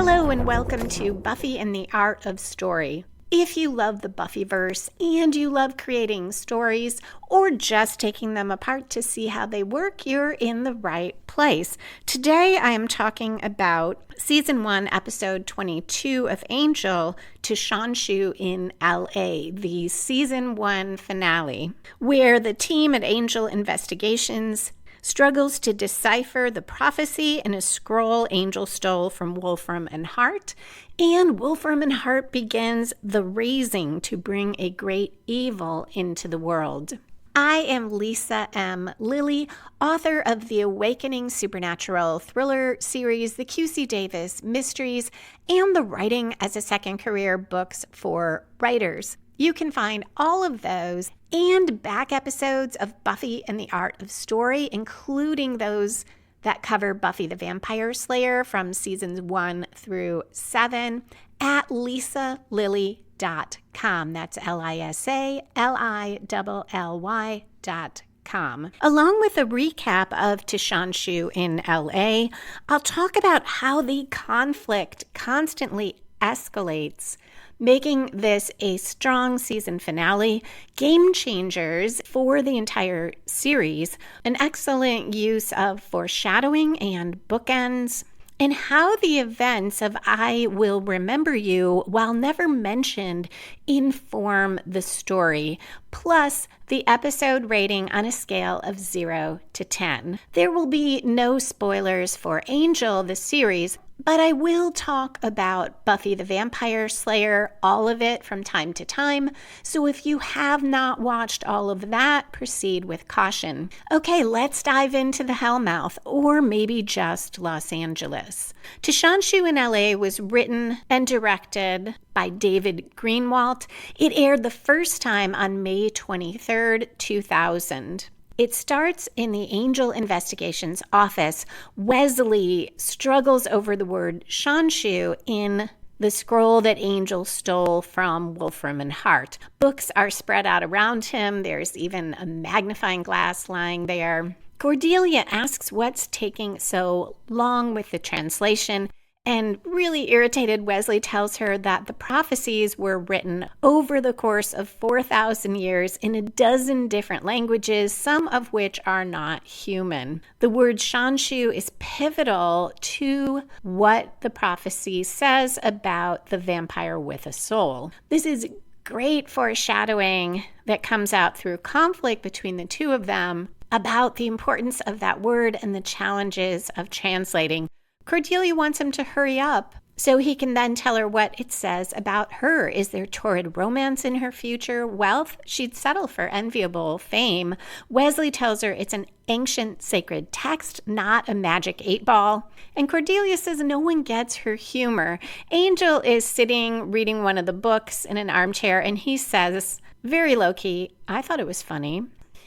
Hello and welcome to Buffy and the Art of Story. If you love the Buffyverse and you love creating stories or just taking them apart to see how they work, you're in the right place. Today I am talking about Season 1, Episode 22 of Angel, To Shanshu in LA, the Season 1 finale, where the team at Angel Investigations struggles to decipher the prophecy in a scroll Angel stole from Wolfram and Hart, and Wolfram and Hart begins the raising to bring a great evil into the world. I am Lisa M. Lilly, author of the Awakening Supernatural thriller series, the QC Davis Mysteries, and the Writing as a Second Career books for writers. You can find all of those and back episodes of Buffy and the Art of Story, including those that cover Buffy the Vampire Slayer from seasons 1 through 7 at lisalilly.com. That's lisalilly.com. Along with a recap of To Shanshu in LA, I'll talk about how the conflict constantly escalates, making this a strong season finale, game changers for the entire series, an excellent use of foreshadowing and bookends, and how the events of I Will Remember You, while never mentioned, inform the story, plus the episode rating on a scale of 0 to 10. There will be no spoilers for Angel, the series, but I will talk about Buffy the Vampire Slayer, all of it from time to time. So if you have not watched all of that, proceed with caution. Okay, let's dive into the Hellmouth, or maybe just Los Angeles. To Shanshu in LA was written and directed by David Greenwalt. It aired the first time on May 23rd, 2000. It starts in the Angel Investigations office. Wesley struggles over the word Shanshu in the scroll that Angel stole from Wolfram and Hart. Books are spread out around him. There's even a magnifying glass lying there. Cordelia asks what's taking so long with the translation, and really irritated, Wesley tells her that the prophecies were written over the course of 4,000 years in a dozen different languages, some of which are not human. The word Shanshu is pivotal to what the prophecy says about the vampire with a soul. This is great foreshadowing that comes out through conflict between the two of them about the importance of that word and the challenges of translating. Cordelia wants him to hurry up so he can then tell her what it says about her. Is there torrid romance in her future? Wealth? She'd settle for enviable fame. Wesley tells her it's an ancient sacred text, not a magic 8-ball. And Cordelia says no one gets her humor. Angel is sitting reading one of the books in an armchair, and he says, very low-key, I thought it was funny.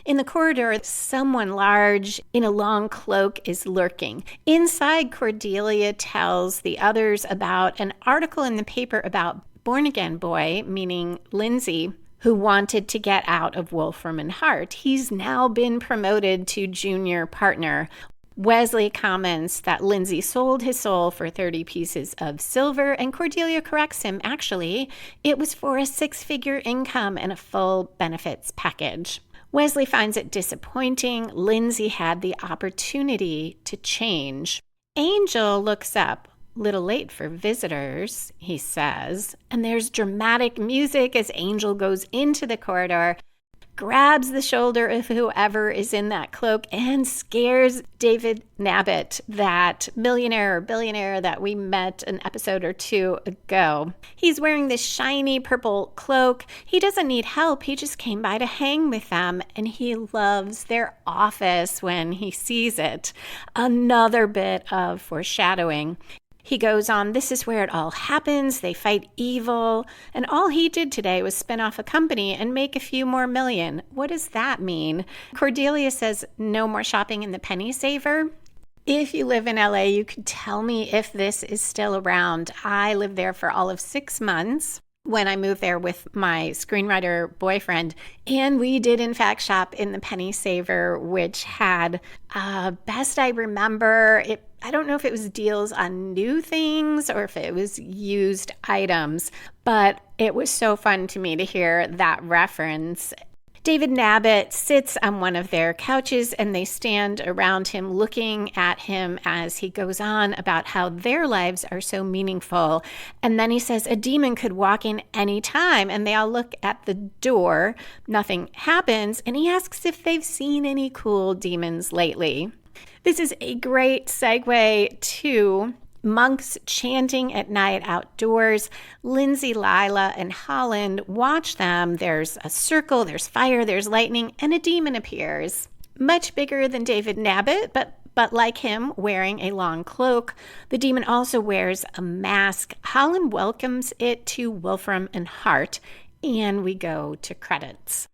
In the corridor, someone large in a long cloak is lurking. Inside, Cordelia tells the others about an article in the paper about born-again boy, meaning Lindsay, who wanted to get out of Wolfram and Hart. He's now been promoted to junior partner. Wesley comments that Lindsay sold his soul for 30 pieces of silver, and Cordelia corrects him. Actually, it was for a 6-figure income and a full benefits package. Wesley finds it disappointing. Lindsay had the opportunity to change. Angel looks up. Little late for visitors, he says. And there's dramatic music as Angel goes into the corridor, grabs the shoulder of whoever is in that cloak, and scares David Nabbit, that millionaire or billionaire that we met an episode or two ago. He's wearing this shiny purple cloak. He doesn't need help. He just came by to hang with them, and he loves their office when he sees it. Another bit of foreshadowing. He goes on, this is where it all happens. They fight evil. And all he did today was spin off a company and make a few more million. What does that mean? Cordelia says, no more shopping in the penny saver. If you live in LA, you could tell me if this is still around. I lived there for all of 6 months. when I moved there with my screenwriter boyfriend. And we did, in fact, shop in the Penny Saver, which had, best I remember, I don't know if it was deals on new things or if it was used items, but it was so fun to me to hear that reference. David Nabbit sits on one of their couches and they stand around him looking at him as he goes on about how their lives are so meaningful. And then he says a demon could walk in any time, and they all look at the door. Nothing happens, and he asks if they've seen any cool demons lately. This is a great segue to monks chanting at night outdoors. Lindsay, Lila, and Holland watch them. There's a circle, there's fire, there's lightning, and a demon appears. Much bigger than David Nabbit, but like him, wearing a long cloak. The demon also wears a mask. Holland welcomes it to Wolfram and Hart, and we go to credits.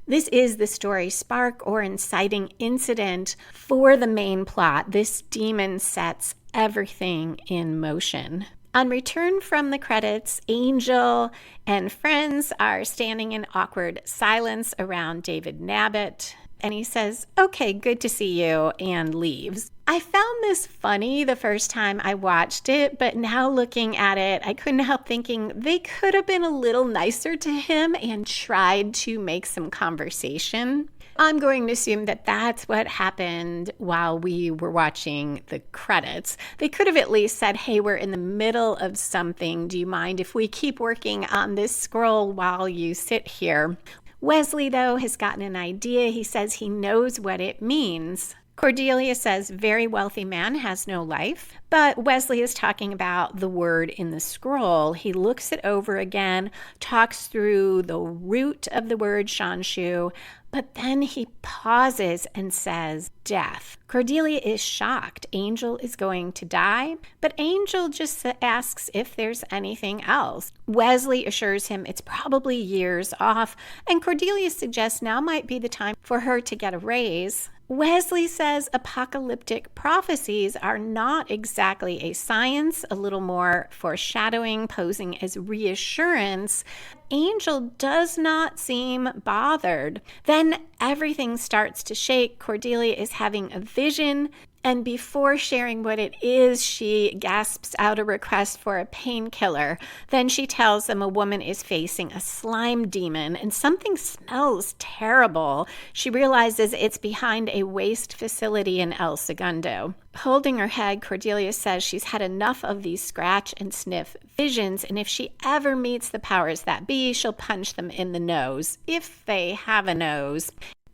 This is the story spark or inciting incident for the main plot. This demon sets everything in motion. On return from the credits, Angel and friends are standing in awkward silence around David Nabbit, and he says, "Okay, good to see you," and leaves. I found this funny the first time I watched it, but now looking at it, I couldn't help thinking they could have been a little nicer to him and tried to make some conversation. I'm going to assume that that's what happened while we were watching the credits. They could have at least said, "Hey, we're in the middle of something. Do you mind if we keep working on this scroll while you sit here?" Wesley, though, has gotten an idea. He says he knows what it means. Cordelia says, "Very wealthy man has no life." But Wesley is talking about the word in the scroll. He looks it over again, talks through the root of the word Shanshu, but then he pauses and says, "death." Cordelia is shocked. Angel is going to die, but Angel just asks if there's anything else. Wesley assures him it's probably years off, and Cordelia suggests now might be the time for her to get a raise. Wesley says apocalyptic prophecies are not exactly a science, a little more foreshadowing, posing as reassurance. Angel does not seem bothered. Then everything starts to shake. Cordelia is having a vision, and before sharing what it is, she gasps out a request for a painkiller. Then she tells them a woman is facing a slime demon and something smells terrible. She realizes it's behind a waste facility in El Segundo. Holding her head, Cordelia says she's had enough of these scratch and sniff visions, and if she ever meets the powers that be, she'll punch them in the nose, if they have a nose.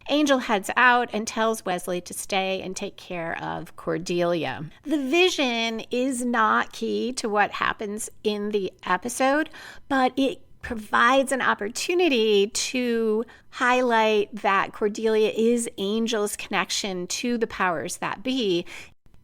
Angel heads out and tells Wesley to stay and take care of Cordelia. The vision is not key to what happens in the episode, but it provides an opportunity to highlight that Cordelia is Angel's connection to the powers that be,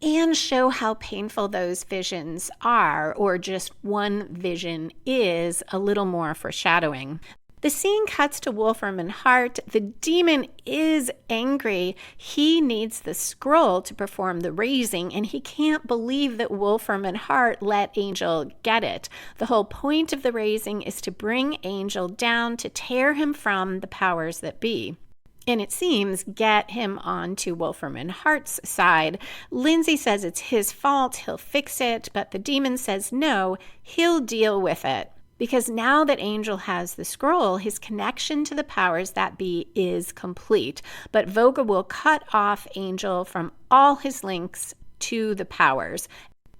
and show how painful those visions are, or just one vision is, a little more foreshadowing. The scene cuts to Wolfram and Hart. The demon is angry. He needs the scroll to perform the raising, and he can't believe that Wolfram and Hart let Angel get it. The whole point of the raising is to bring Angel down, to tear him from the powers that be. And it seems get him onto Wolfram and Hart's side. Lindsay says it's his fault, he'll fix it, but the demon says no, he'll deal with it. Because now that Angel has the scroll, his connection to the powers that be is complete. But Voga will cut off Angel from all his links to the powers,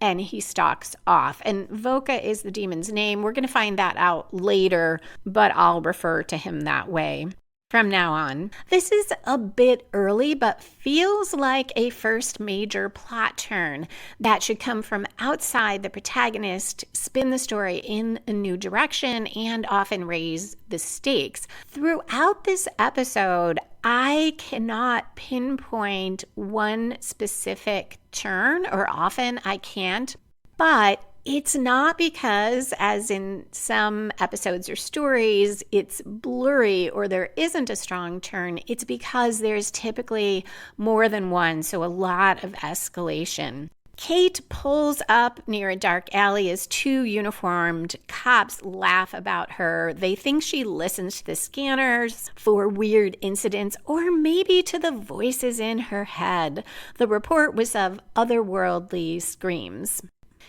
and he stalks off. And Voga is the demon's name. We're going to find that out later, but I'll refer to him that way from now on. This is a bit early, but feels like a first major plot turn that should come from outside the protagonist, spin the story in a new direction, and often raise the stakes. Throughout this episode, I cannot pinpoint one specific turn, or often I can't, but it's not because, as in some episodes or stories, it's blurry or there isn't a strong turn. It's because there's typically more than one, so a lot of escalation. Kate pulls up near a dark alley as two uniformed cops laugh about her. They think she listens to the scanners for weird incidents or maybe to the voices in her head. The report was of otherworldly screams.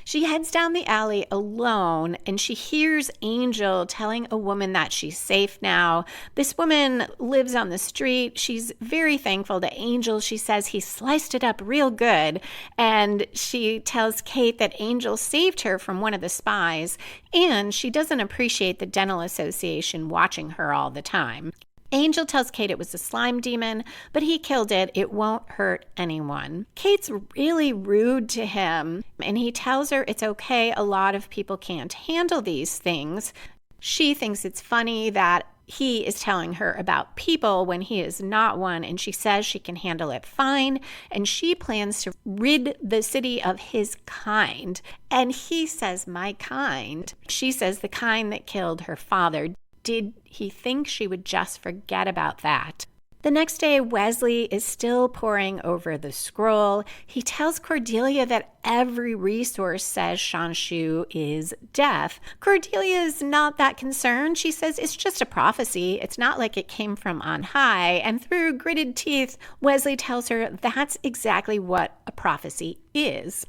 She heads down the alley alone, and she hears Angel telling a woman that she's safe now. This woman lives on the street. She's very thankful to Angel. She says he sliced it up real good, and she tells Kate that Angel saved her from one of the spies, and she doesn't appreciate the dental association watching her all the time. Angel tells Kate it was a slime demon, but he killed it. It won't hurt anyone. Kate's really rude to him, and he tells her it's okay. A lot of people can't handle these things. She thinks it's funny that he is telling her about people when he is not one, and she says she can handle it fine, and she plans to rid the city of his kind. And he says, my kind. She says the kind that killed her father. Did he think she would just forget about that? The next day, Wesley is still poring over the scroll. He tells Cordelia that every resource says Shanshu is deaf. Cordelia is not that concerned. She says it's just a prophecy. It's not like it came from on high. And through gritted teeth, Wesley tells her that's exactly what a prophecy is.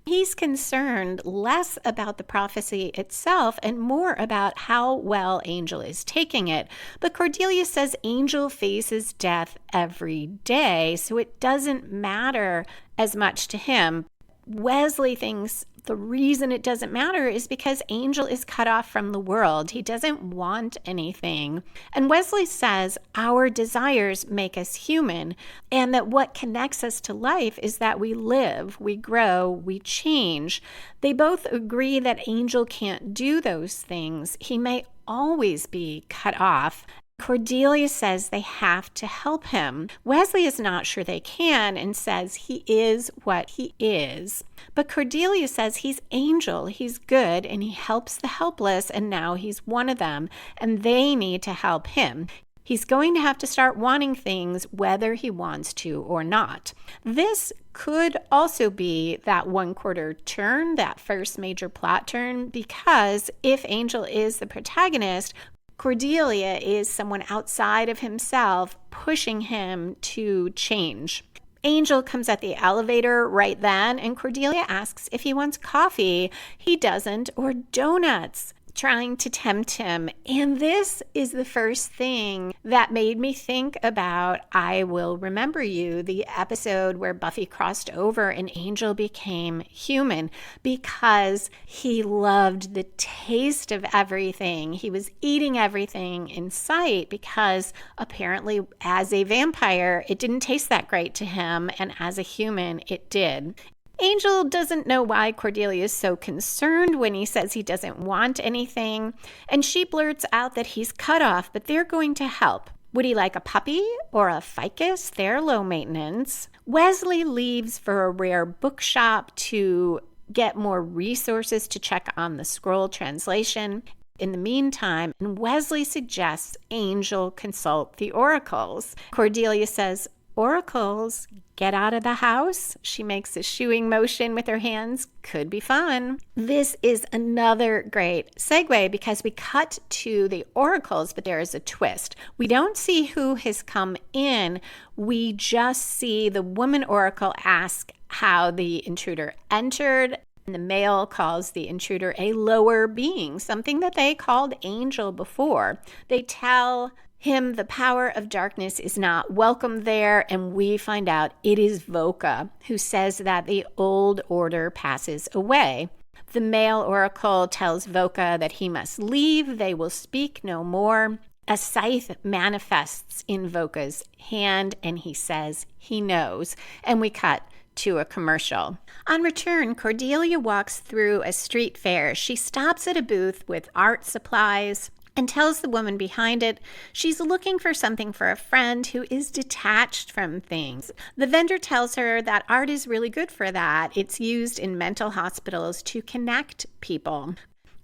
He's concerned less about the prophecy itself and more about how well Angel is taking it. But Cordelia says Angel faces death every day, so it doesn't matter as much to him. Wesley thinks the reason it doesn't matter is because Angel is cut off from the world. He doesn't want anything. And Wesley says our desires make us human, and that what connects us to life is that we live, we grow, we change. They both agree that Angel can't do those things. He may always be cut off. Cordelia says they have to help him. Wesley is not sure they can and says he is what he is. But Cordelia says he's Angel, he's good, and he helps the helpless, and now he's one of them, and they need to help him. He's going to have to start wanting things whether he wants to or not. This could also be that 1/4 turn, that first major plot turn, because if Angel is the protagonist, Cordelia is someone outside of himself pushing him to change. Angel comes at the elevator right then, and Cordelia asks if he wants coffee. He doesn't, or donuts, trying to tempt him. And this is the first thing that made me think about I Will Remember You, the episode where Buffy crossed over and Angel became human, because he loved the taste of everything. He was eating everything in sight because apparently as a vampire, it didn't taste that great to him, and as a human, it did. Angel doesn't know why Cordelia is so concerned when he says he doesn't want anything, and she blurts out that he's cut off, but they're going to help. Would he like a puppy or a ficus? They're low maintenance. Wesley leaves for a rare bookshop to get more resources to check on the scroll translation. In the meantime, Wesley suggests Angel consult the oracles. Cordelia says, oracles, get out of the house. She makes a shooing motion with her hands. Could be fun. This is another great segue because we cut to the oracles, but there is a twist. We don't see who has come in. We just see the woman oracle ask how the intruder entered. And the male calls the intruder a lower being, something that they called Angel before. They tell him the power of darkness is not welcome there, and we find out it is Voka who says that the old order passes away. The male oracle tells Voka that he must leave, they will speak no more. A scythe manifests in Voka's hand, and he says he knows, and we cut to a commercial. On return, Cordelia walks through a street fair. She stops at a booth with art supplies and tells the woman behind it she's looking for something for a friend who is detached from things. The vendor tells her that art is really good for that. It's used in mental hospitals to connect people.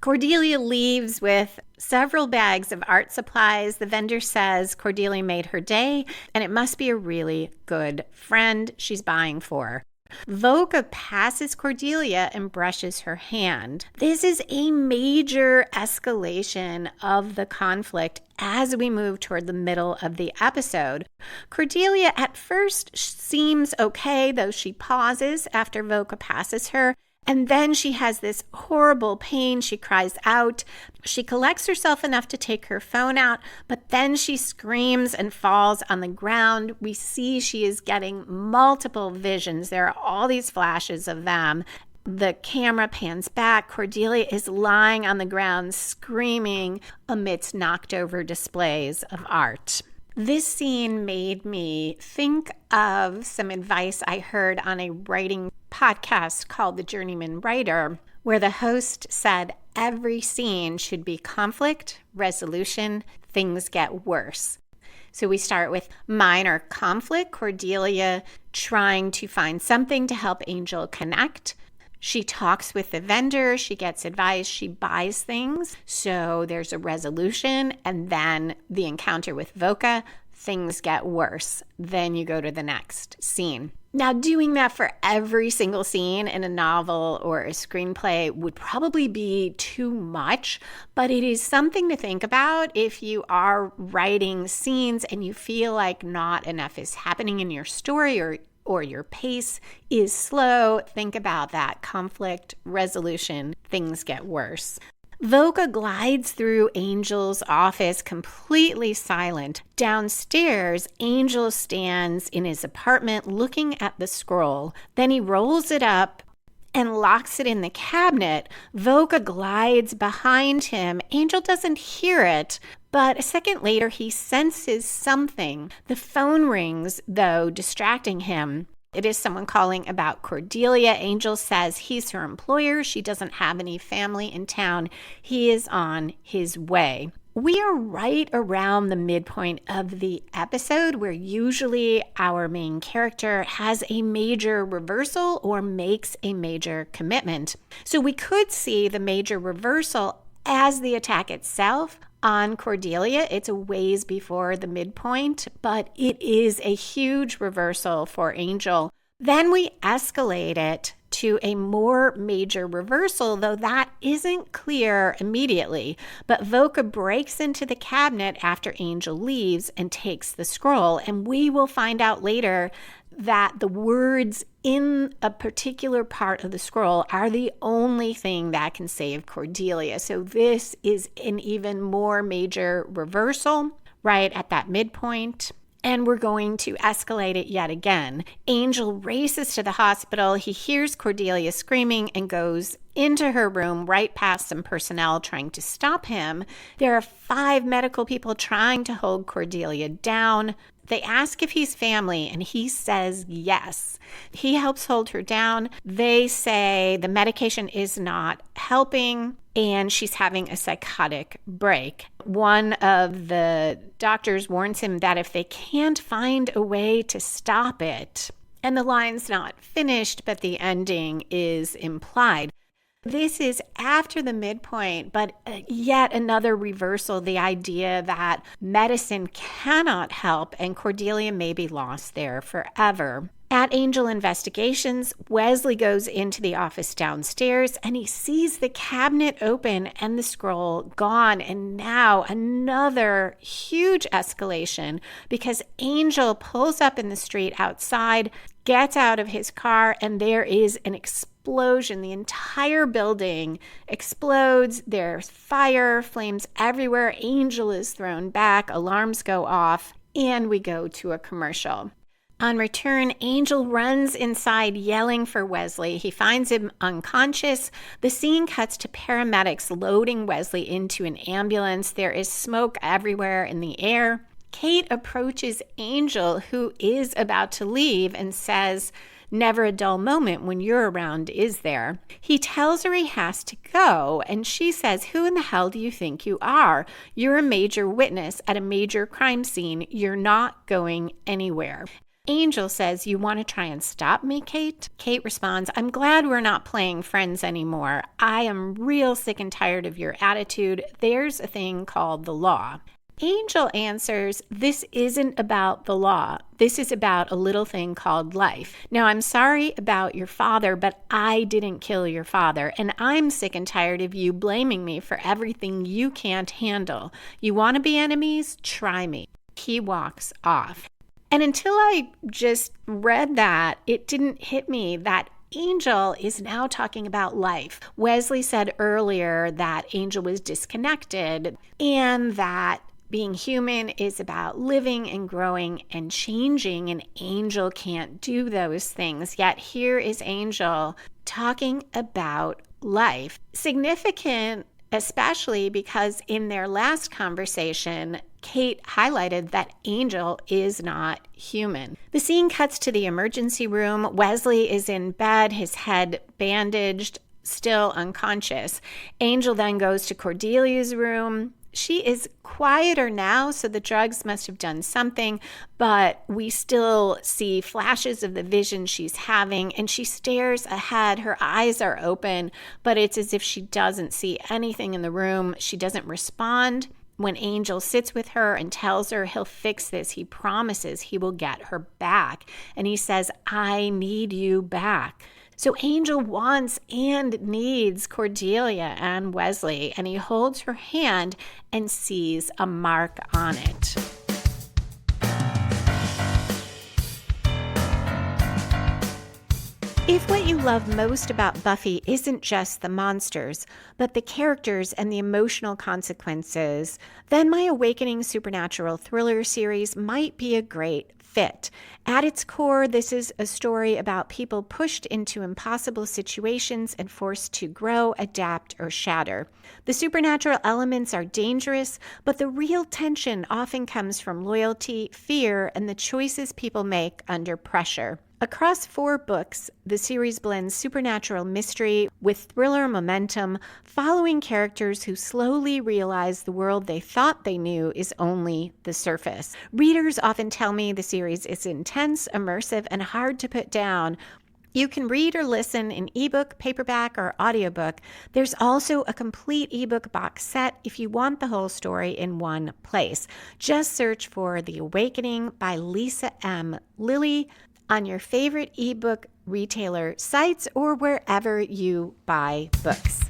Cordelia leaves with several bags of art supplies. The vendor says Cordelia made her day, and it must be a really good friend she's buying for. Voca passes Cordelia and brushes her hand. This is a major escalation of the conflict as we move toward the middle of the episode. Cordelia at first seems okay, though she pauses after Voca passes her. And then she has this horrible pain. She cries out. She collects herself enough to take her phone out, but then she screams and falls on the ground. We see she is getting multiple visions. There are all these flashes of them. The camera pans back. Cordelia is lying on the ground, screaming amidst knocked over displays of art. This scene made me think of some advice I heard on a writing podcast called The Journeyman Writer, where the host said every scene should be conflict, resolution, things get worse. So we start with minor conflict, Cordelia trying to find something to help Angel connect. She talks with the vendor, she gets advice, she buys things. So there's a resolution, and then the encounter with Voca, things get worse. Then you go to the next scene. Now, doing that for every single scene in a novel or a screenplay would probably be too much, but it is something to think about if you are writing scenes and you feel like not enough is happening in your story or your pace is slow. Think about that. Conflict, resolution, things get worse. Voca glides through Angel's office completely silent. Downstairs, Angel stands in his apartment looking at the scroll. Then he rolls it up and locks it in the cabinet. Voca glides behind him. Angel doesn't hear it, but a second later he senses something. The phone rings, though, distracting him. It is someone calling about Cordelia. Angel says he's her employer. She doesn't have any family in town. He is on his way. We are right around the midpoint of the episode where usually our main character has a major reversal or makes a major commitment. So we could see the major reversal as the attack itself on Cordelia. It's a ways before the midpoint, but it is a huge reversal for Angel. Then we escalate it to a more major reversal, though that isn't clear immediately. But Voca breaks into the cabinet after Angel leaves and takes the scroll, and we will find out later that the words in a particular part of the scroll are the only thing that can save Cordelia. So this is an even more major reversal right at that midpoint. And we're going to escalate it yet again. Angel races to the hospital. He hears Cordelia screaming and goes into her room right past some personnel trying to stop him. There are 5 medical people trying to hold Cordelia down. They ask if he's family, and he says yes. He helps hold her down. They say the medication is not helping, and she's having a psychotic break. One of the doctors warns him that if they can't find a way to stop it, and the line's not finished, but the ending is implied. This is after the midpoint, but yet another reversal, the idea that medicine cannot help and Cordelia may be lost there forever. At Angel Investigations, Wesley goes into the office downstairs and he sees the cabinet open and the scroll gone. And now another huge escalation because Angel pulls up in the street outside, gets out of his car, and there is an explosion. The entire building explodes. There's fire, flames everywhere. Angel is thrown back, alarms go off, and we go to a commercial. On return, Angel runs inside yelling for Wesley. He finds him unconscious. The scene cuts to paramedics loading Wesley into an ambulance. There is smoke everywhere in the air. Kate approaches Angel, who is about to leave, and says, "Never a dull moment when you're around, is there?" He tells her he has to go, and she says, "Who in the hell do you think you are? You're a major witness at a major crime scene. You're not going anywhere." Angel says, "You want to try and stop me, Kate?" Kate responds, "I'm glad we're not playing friends anymore. I am real sick and tired of your attitude. There's a thing called the law." Angel answers, this isn't about the law. This is about a little thing called life. Now, I'm sorry about your father, but I didn't kill your father, and I'm sick and tired of you blaming me for everything you can't handle. You want to be enemies? Try me. He walks off. And until I just read that, it didn't hit me that Angel is now talking about life. Wesley said earlier that Angel was disconnected and that being human is about living and growing and changing, and Angel can't do those things. Yet here is Angel talking about life. Significant, especially because in their last conversation, Kate highlighted that Angel is not human. The scene cuts to the emergency room. Wesley is in bed, his head bandaged, still unconscious. Angel then goes to Cordelia's room. She is quieter now, so the drugs must have done something, but we still see flashes of the vision she's having, and she stares ahead. Her eyes are open, but it's as if she doesn't see anything in the room. She doesn't respond. When Angel sits with her and tells her he'll fix this, he promises he will get her back. And he says, I need you back. So Angel wants and needs Cordelia and Wesley, and he holds her hand and sees a mark on it. If what you love most about Buffy isn't just the monsters, but the characters and the emotional consequences, then my Awakening Supernatural thriller series might be a great fit. At its core, this is a story about people pushed into impossible situations and forced to grow, adapt, or shatter. The supernatural elements are dangerous, but the real tension often comes from loyalty, fear, and the choices people make under pressure. Across 4 books, the series blends supernatural mystery with thriller momentum, following characters who slowly realize the world they thought they knew is only the surface. Readers often tell me the series is intense, immersive, and hard to put down. You can read or listen in ebook, paperback, or audiobook. There's also a complete ebook box set if you want the whole story in one place. Just search for The Awakening by Lisa M. Lilly on your favorite ebook retailer sites or wherever you buy books.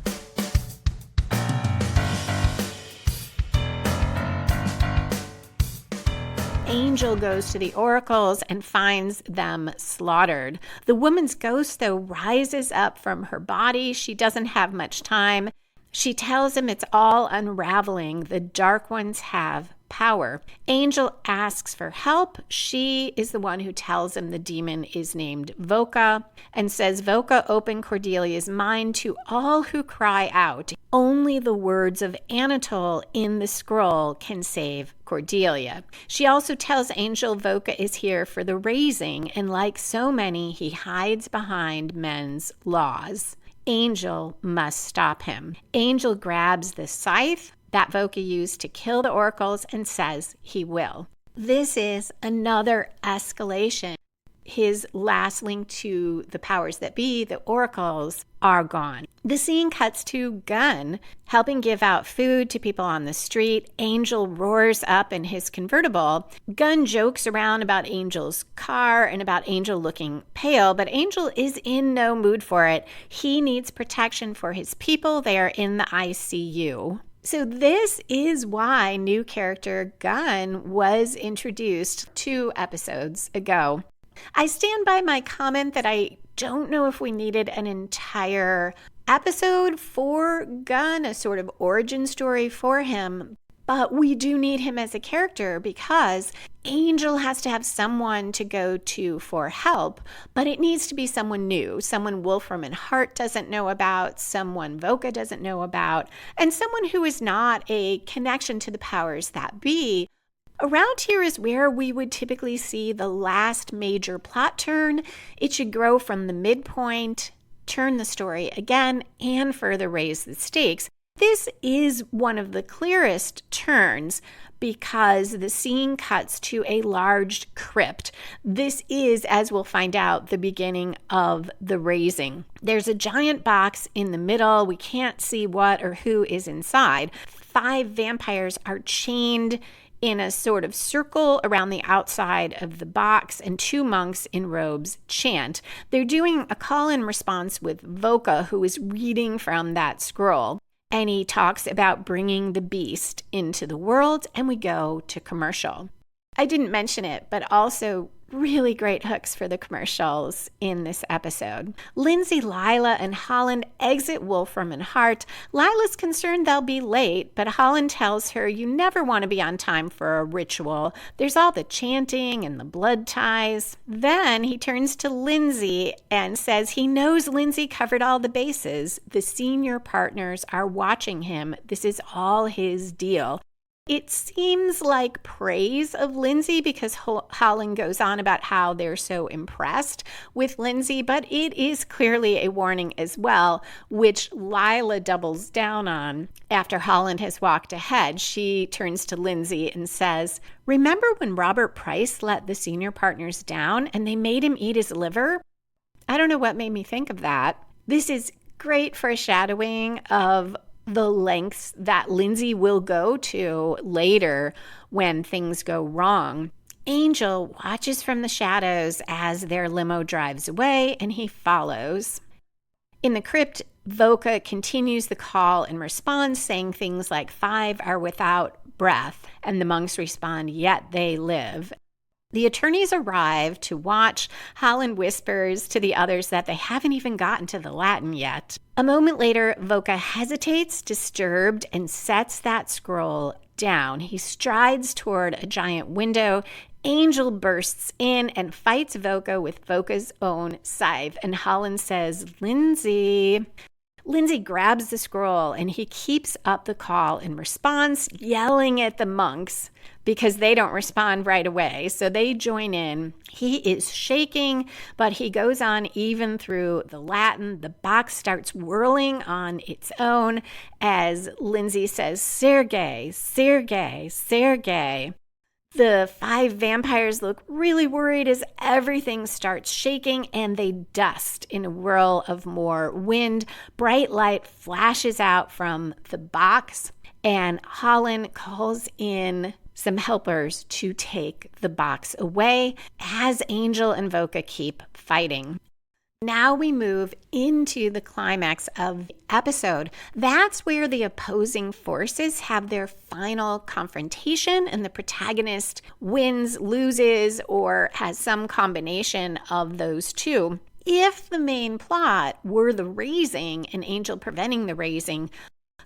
Angel goes to the oracles and finds them slaughtered. The woman's ghost, though, rises up from her body. She doesn't have much time. She tells him it's all unraveling. The dark ones have power. Angel asks for help. She is the one who tells him the demon is named Voka and says, Voka, open Cordelia's mind to all who cry out. Only the words of Anatole in the scroll can save Cordelia. She also tells Angel Voka is here for the raising, and like so many, he hides behind men's laws. Angel must stop him. Angel grabs the scythe that Voka used to kill the oracles and says he will. This is another escalation. His last link to the powers that be, the oracles, are gone. The scene cuts to Gunn helping give out food to people on the street. Angel roars up in his convertible. Gunn jokes around about Angel's car and about Angel looking pale, but Angel is in no mood for it. He needs protection for his people. They are in the ICU. So this is why new character Gunn was introduced 2 episodes ago. I stand by my comment that I don't know if we needed an entire episode for Gunn, a sort of origin story for him, but we do need him as a character because Angel has to have someone to go to for help, but it needs to be someone new, someone Wolfram and Hart doesn't know about, someone Voka doesn't know about, and someone who is not a connection to the powers that be. Around here is where we would typically see the last major plot turn. It should grow from the midpoint, turn the story again, and further raise the stakes. This is one of the clearest turns, because the scene cuts to a large crypt. This is, as we'll find out, the beginning of the raising. There's a giant box in the middle. We can't see what or who is inside. 5 vampires are chained in a sort of circle around the outside of the box, and 2 monks in robes chant. They're doing a call and response with Voka, who is reading from that scroll. And he talks about bringing the beast into the world, and we go to commercial. I didn't mention it, but also really great hooks for the commercials in this episode. Lindsay, Lila, and Holland exit Wolfram and Hart. Lila's concerned they'll be late, but Holland tells her you never want to be on time for a ritual. There's all the chanting and the blood ties. Then he turns to Lindsay and says he knows Lindsay covered all the bases. The senior partners are watching him. This is all his deal. It seems like praise of Lindsay because Holland goes on about how they're so impressed with Lindsay, but it is clearly a warning as well, which Lila doubles down on after Holland has walked ahead. She turns to Lindsay and says, "Remember when Robert Price let the senior partners down and they made him eat his liver?" I don't know what made me think of that. This is great foreshadowing of the lengths that Lindsay will go to later when things go wrong. Angel watches from the shadows as their limo drives away, and he follows. In the crypt, Voka continues the call and responds, saying things like 5 are without breath, and the monks respond, "Yet they live." The attorneys arrive to watch. Holland whispers to the others that they haven't even gotten to the Latin yet. A moment later, Voka hesitates, disturbed, and sets that scroll down. He strides toward a giant window. Angel bursts in and fights Voka with Voka's own scythe. And Holland says, "Lindsay." Lindsay grabs the scroll and he keeps up the call in response, yelling at the monks because they don't respond right away. So they join in. He is shaking, but he goes on even through the Latin. The box starts whirling on its own as Lindsay says, "Sergei, Sergei, Sergei." The 5 vampires look really worried as everything starts shaking and they dust in a whirl of more wind. Bright light flashes out from the box and Holland calls in some helpers to take the box away as Angel and Voka keep fighting. Now we move into the climax of the episode. That's where the opposing forces have their final confrontation and the protagonist wins, loses, or has some combination of those two. If the main plot were the raising and Angel preventing the raising,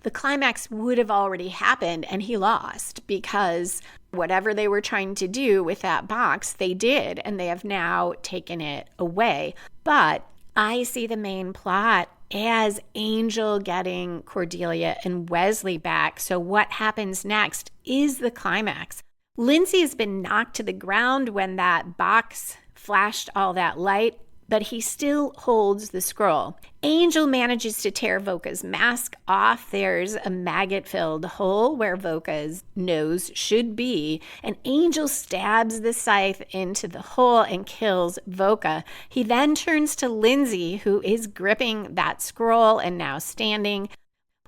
the climax would have already happened and he lost because whatever they were trying to do with that box, they did, and they have now taken it away. But I see the main plot as Angel getting Cordelia and Wesley back. So what happens next is the climax. Lindsay has been knocked to the ground when that box flashed all that light, but he still holds the scroll. Angel manages to tear Voka's mask off. There's a maggot-filled hole where Voka's nose should be, and Angel stabs the scythe into the hole and kills Voka. He then turns to Lindsay, who is gripping that scroll and now standing.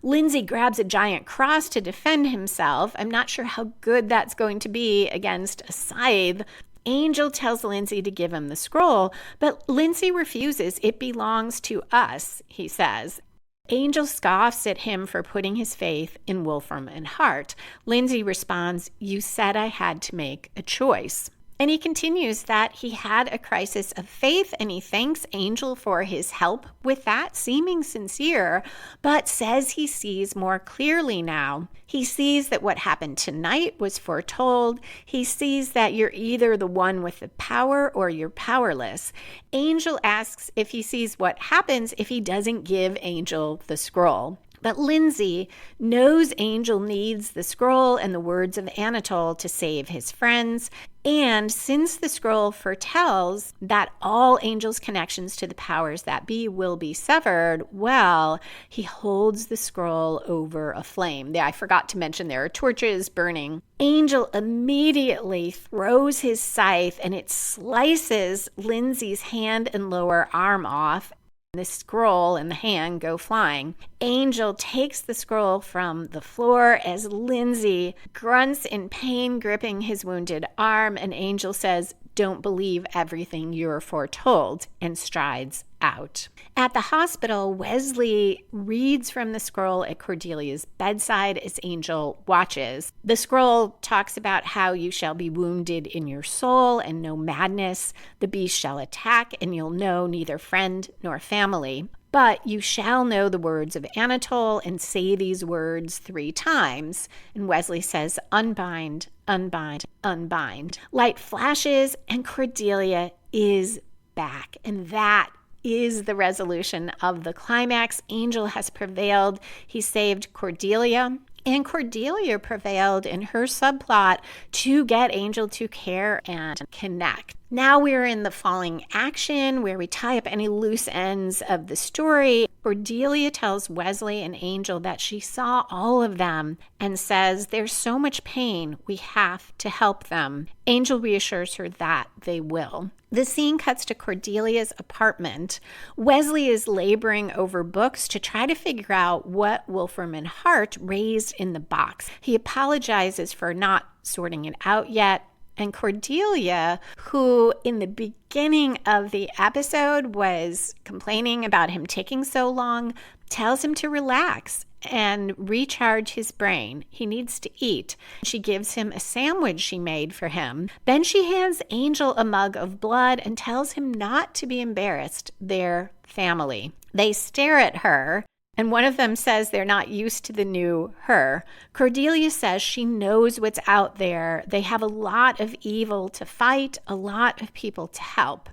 Lindsay grabs a giant cross to defend himself. I'm not sure how good that's going to be against a scythe. Angel tells Lindsay to give him the scroll, but Lindsay refuses. "It belongs to us," he says. Angel scoffs at him for putting his faith in Wolfram and Hart. Lindsay responds, "You said I had to make a choice." And he continues that he had a crisis of faith and he thanks Angel for his help with that, seeming sincere, but says he sees more clearly now. He sees that what happened tonight was foretold. He sees that you're either the one with the power or you're powerless. Angel asks if he sees what happens if he doesn't give Angel the scroll. But Lindsay knows Angel needs the scroll and the words of Anatole to save his friends. And since the scroll foretells that all Angel's connections to the powers that be will be severed, well, he holds the scroll over a flame. I forgot to mention there are torches burning. Angel immediately throws his scythe and it slices Lindsay's hand and lower arm off. The scroll and the hand go flying. Angel takes the scroll from the floor as Lindsay grunts in pain, gripping his wounded arm, and Angel says, "Don't believe everything you're foretold," and strides out. At the hospital, Wesley reads from the scroll at Cordelia's bedside as Angel watches. The scroll talks about how you shall be wounded in your soul and no madness. The beast shall attack and you'll know neither friend nor family. But you shall know the words of Anatole and say these words 3 times. And Wesley says, "Unbind, unbind, unbind." Light flashes and Cordelia is back. And that is the resolution of the climax. Angel has prevailed. He saved Cordelia. And Cordelia prevailed in her subplot to get Angel to care and connect. Now we're in the falling action where we tie up any loose ends of the story. Cordelia tells Wesley and Angel that she saw all of them and says there's so much pain, we have to help them. Angel reassures her that they will. The scene cuts to Cordelia's apartment. Wesley is laboring over books to try to figure out what Wolfram Hart raised in the box. He apologizes for not sorting it out yet. And Cordelia, who in the beginning of the episode was complaining about him taking so long, tells him to relax and recharge his brain. He needs to eat. She gives him a sandwich she made for him. Then she hands Angel a mug of blood and tells him not to be embarrassed. They're family. They stare at her. And one of them says they're not used to the new her. Cordelia says she knows what's out there. They have a lot of evil to fight, a lot of people to help.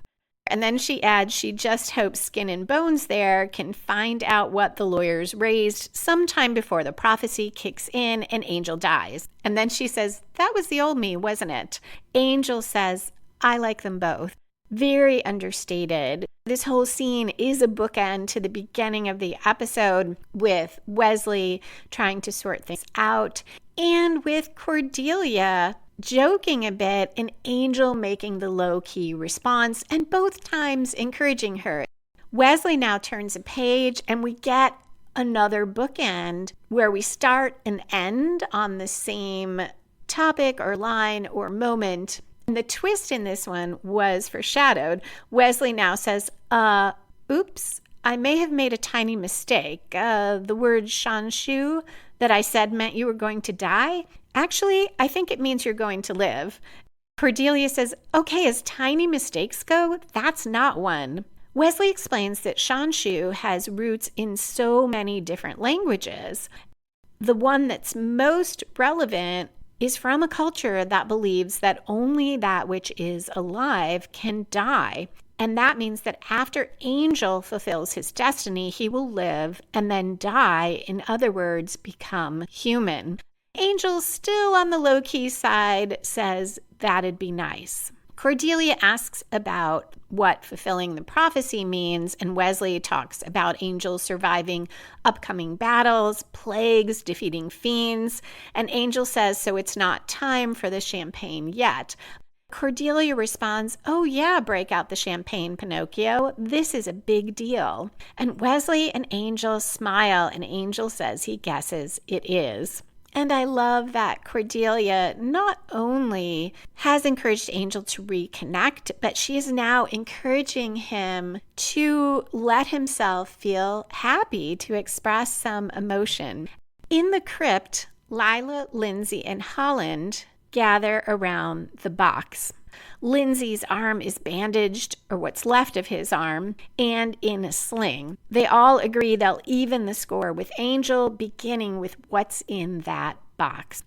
And then she adds she just hopes Skin and Bones there can find out what the lawyers raised sometime before the prophecy kicks in and Angel dies. And then she says, that was the old me, wasn't it? Angel says, I like them both. Very understated. This whole scene is a bookend to the beginning of the episode with Wesley trying to sort things out and with Cordelia joking a bit and Angel making the low-key response and both times encouraging her. Wesley now turns a page and we get another bookend where we start and end on the same topic or line or moment. And the twist in this one was foreshadowed. Wesley now says, oops, I may have made a tiny mistake. The word Shanshu that I said meant you were going to die. Actually, I think it means you're going to live. Cordelia says, okay, as tiny mistakes go, that's not one. Wesley explains that Shanshu has roots in so many different languages. The one that's most relevant is from a culture that believes that only that which is alive can die. And that means that after Angel fulfills his destiny, he will live and then die, in other words, become human. Angel, still on the low-key side, says that'd be nice. Cordelia asks about what fulfilling the prophecy means, and Wesley talks about Angel surviving upcoming battles, plagues, defeating fiends, and Angel says, so it's not time for the champagne yet. Cordelia responds, oh yeah, break out the champagne, Pinocchio. This is a big deal. And Wesley and Angel smile, and Angel says he guesses it is. And I love that Cordelia not only has encouraged Angel to reconnect, but she is now encouraging him to let himself feel happy, to express some emotion. In the crypt, Lila, Lindsay, and Holland gather around the box. Lindsay's arm is bandaged, or what's left of his arm, and in a sling. They all agree they'll even the score with Angel, beginning with what's in that box.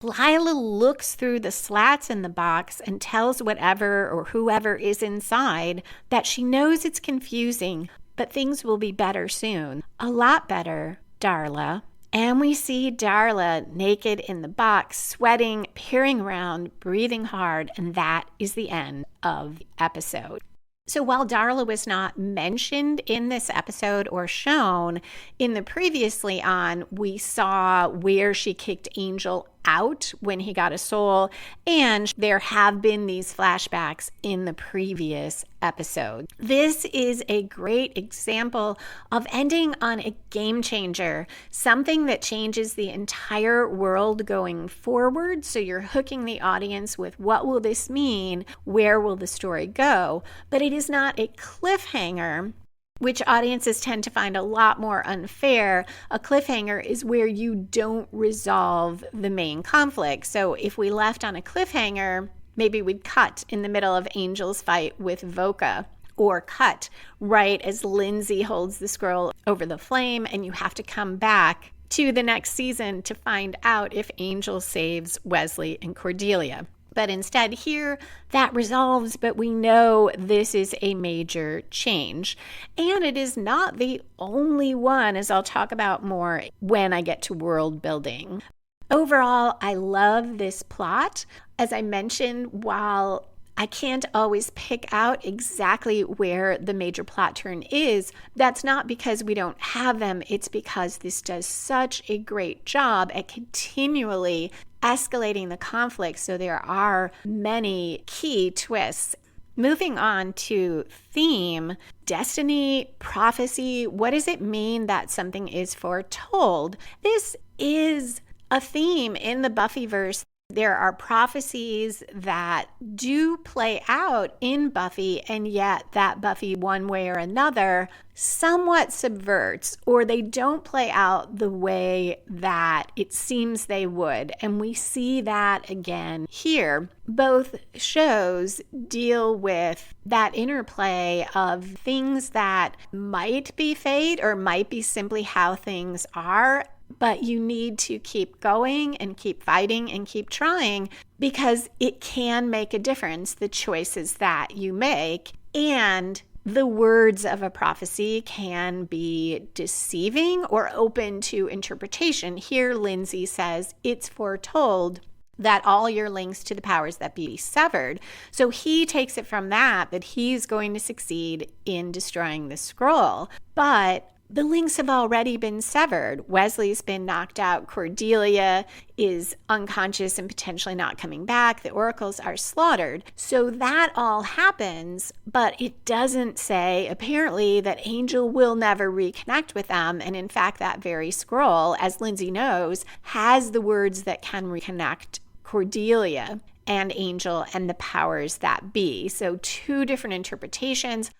Lila looks through the slats in the box and tells whatever or whoever is inside that she knows it's confusing, but things will be better soon. A lot better. Darla. And we see Darla naked in the box, sweating, peering around, breathing hard, and that is the end of the episode. So while Darla was not mentioned in this episode or shown, in the previously on, we saw where she kicked Angel out when he got a soul, and there have been these flashbacks in the previous episode. This is a great example of ending on a game changer, something that changes the entire world going forward. So you're hooking the audience with what will this mean? Where will the story go? But it is not a cliffhanger, which audiences tend to find a lot more unfair. A cliffhanger is where you don't resolve the main conflict. So if we left on a cliffhanger, maybe we'd cut in the middle of Angel's fight with Voka, or cut right as Lindsay holds the scroll over the flame, and you have to come back to the next season to find out if Angel saves Wesley and Cordelia. But instead here, that resolves, but we know this is a major change. And it is not the only one, as I'll talk about more when I get to world building. Overall, I love this plot. As I mentioned, while I can't always pick out exactly where the major plot turn is, that's not because we don't have them. It's because this does such a great job at continually escalating the conflict, so there are many key twists. Moving on to theme, destiny, prophecy, what does it mean that something is foretold? This is a theme in the Buffyverse. There are prophecies that do play out in Buffy, and yet that Buffy, one way or another, somewhat subverts, or they don't play out the way that it seems they would. And we see that again here. Both shows deal with that interplay of things that might be fate or might be simply how things are, but you need to keep going and keep fighting and keep trying, because it can make a difference, the choices that you make. And the words of a prophecy can be deceiving or open to interpretation. Here, Lindsay says it's foretold that all your links to the powers that be severed. So he takes it from that he's going to succeed in destroying the scroll. But the links have already been severed. Wesley's been knocked out. Cordelia is unconscious and potentially not coming back. The oracles are slaughtered. So that all happens, but it doesn't say, apparently, that Angel will never reconnect with them. And in fact, that very scroll, as Lindsay knows, has the words that can reconnect Cordelia and Angel and the powers that be. So two different interpretations.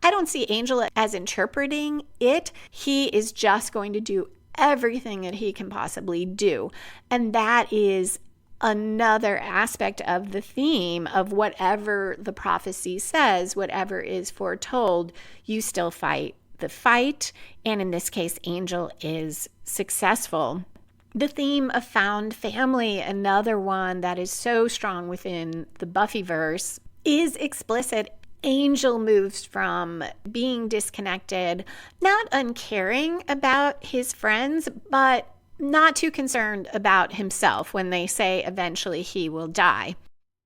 I don't see Angel as interpreting it. He is just going to do everything that he can possibly do. And that is another aspect of the theme of whatever the prophecy says, whatever is foretold, you still fight the fight. And in this case, Angel is successful. The theme of found family, another one that is so strong within the Buffyverse, is explicit. Angel moves from being disconnected, not uncaring about his friends, but not too concerned about himself when they say eventually he will die.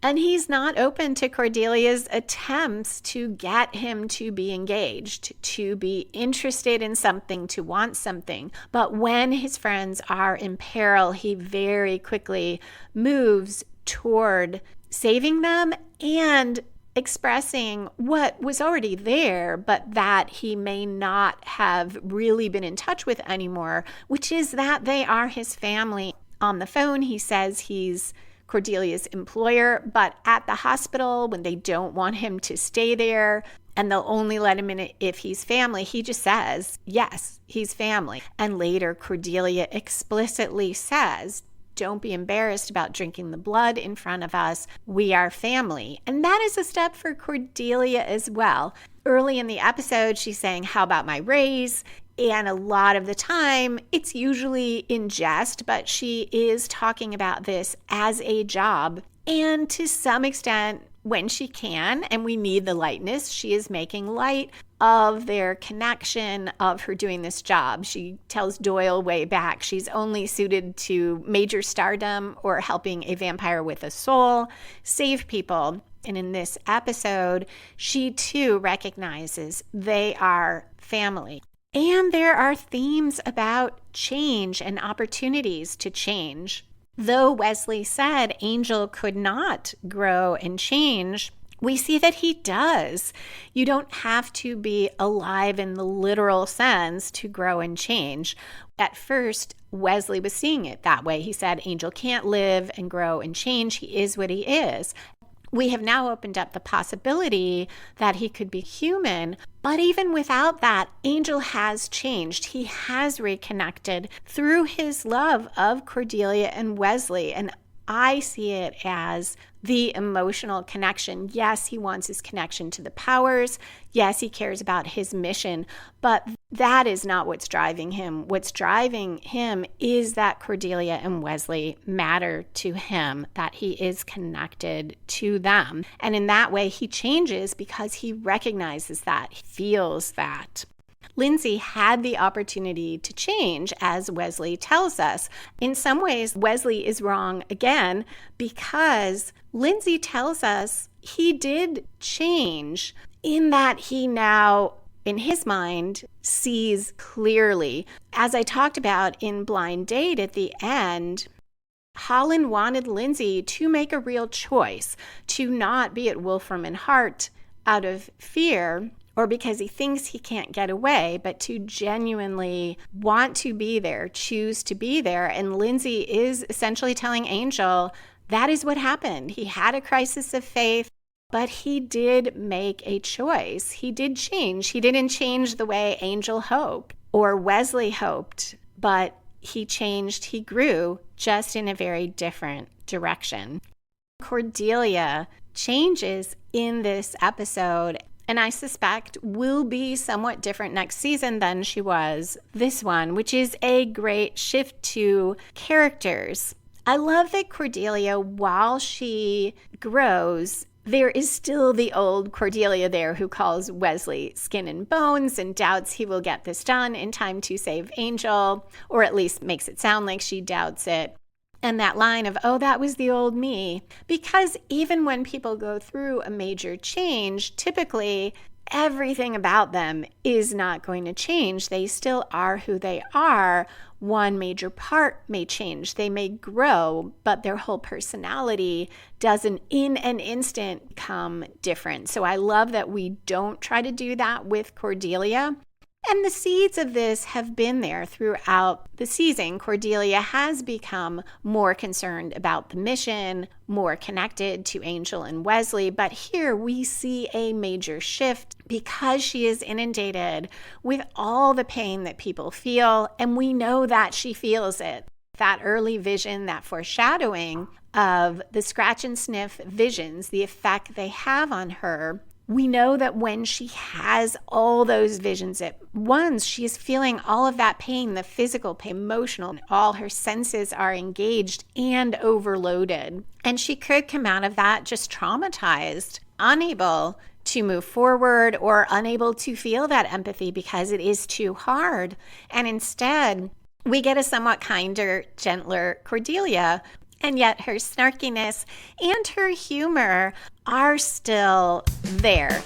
And he's not open to Cordelia's attempts to get him to be engaged, to be interested in something, to want something. But when his friends are in peril, he very quickly moves toward saving them and expressing what was already there, but that he may not have really been in touch with anymore, which is that they are his family. On the phone, he says he's Cordelia's employer, but at the hospital, when they don't want him to stay there and they'll only let him in if he's family, he just says, yes, he's family. And later, Cordelia explicitly says, don't be embarrassed about drinking the blood in front of us. We are family. And that is a step for Cordelia as well. Early in the episode, she's saying, how about my raise? And a lot of the time, it's usually in jest, but she is talking about this as a job. And to some extent, when she can, and we need the lightness, she is making light of their connection, of her doing this job. She tells Doyle way back she's only suited to major stardom or helping a vampire with a soul save people. And in this episode, she too recognizes they are family. And there are themes about change and opportunities to change. Though Wesley said Angel could not grow and change, we see that he does. You don't have to be alive in the literal sense to grow and change. At first, Wesley was seeing it that way. He said Angel can't live and grow and change. He is what he is. We have now opened up the possibility that he could be human, but even without that, Angel has changed. He has reconnected through his love of Cordelia and Wesley, and I see it as the emotional connection. Yes, he wants his connection to the powers. Yes, he cares about his mission, but that is not what's driving him. What's driving him is that Cordelia and Wesley matter to him, that he is connected to them. And in that way, he changes because he recognizes that, he feels that. Lindsay had the opportunity to change, as Wesley tells us. In some ways, Wesley is wrong again because Lindsay tells us he did change in that he now, in his mind, sees clearly. As I talked about in Blind Date at the end, Holland wanted Lindsay to make a real choice, to not be at Wolfram Hart out of fear, or because he thinks he can't get away, but to genuinely want to be there, choose to be there. And Lindsay is essentially telling Angel that is what happened. He had a crisis of faith, but he did make a choice. He did change. He didn't change the way Angel hoped or Wesley hoped, but he changed, he grew, just in a very different direction. Cordelia changes in this episode, and I suspect will be somewhat different next season than she was this one, which is a great shift to characters. I love that Cordelia, while she grows, there is still the old Cordelia there who calls Wesley skin and bones and doubts he will get this done in time to save Angel, or at least makes it sound like she doubts it. And that line of, oh, that was the old me. Because even when people go through a major change, typically everything about them is not going to change. They still are who they are. One major part may change. They may grow, but their whole personality doesn't in an instant become different. So I love that we don't try to do that with Cordelia. And the seeds of this have been there throughout the season. Cordelia has become more concerned about the mission, more connected to Angel and Wesley. But here we see a major shift because she is inundated with all the pain that people feel. And we know that she feels it. That early vision, that foreshadowing of the scratch and sniff visions, the effect they have on her. We know that when she has all those visions at once, she is feeling all of that pain, the physical pain, emotional, all her senses are engaged and overloaded. And she could come out of that just traumatized, unable to move forward or unable to feel that empathy because it is too hard. And instead, we get a somewhat kinder, gentler Cordelia. And yet her snarkiness and her humor are still there.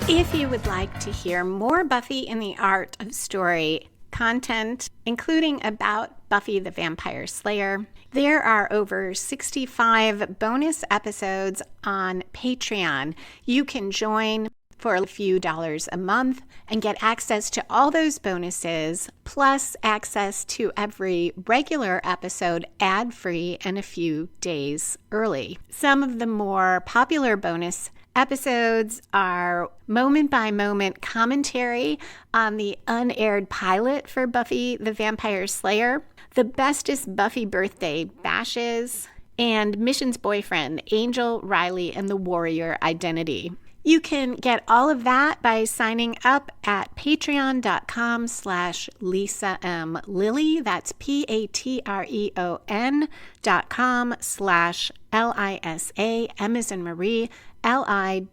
If you would like to hear more Buffy in the Art of Story content, including about Buffy the Vampire Slayer, there are over 65 bonus episodes on Patreon. You can join for a few dollars a month and get access to all those bonuses, plus access to every regular episode ad-free and a few days early. Some of the more popular bonus episodes are moment-by-moment commentary on the unaired pilot for Buffy the Vampire Slayer, the bestest Buffy birthday bashes, and Mission's boyfriend, Angel, Riley, and the Warrior Identity. You can get all of that by signing up at patreon.com/Lisa M. Lilly. That's patreon.com/LISA, M as in Marie, LILLY.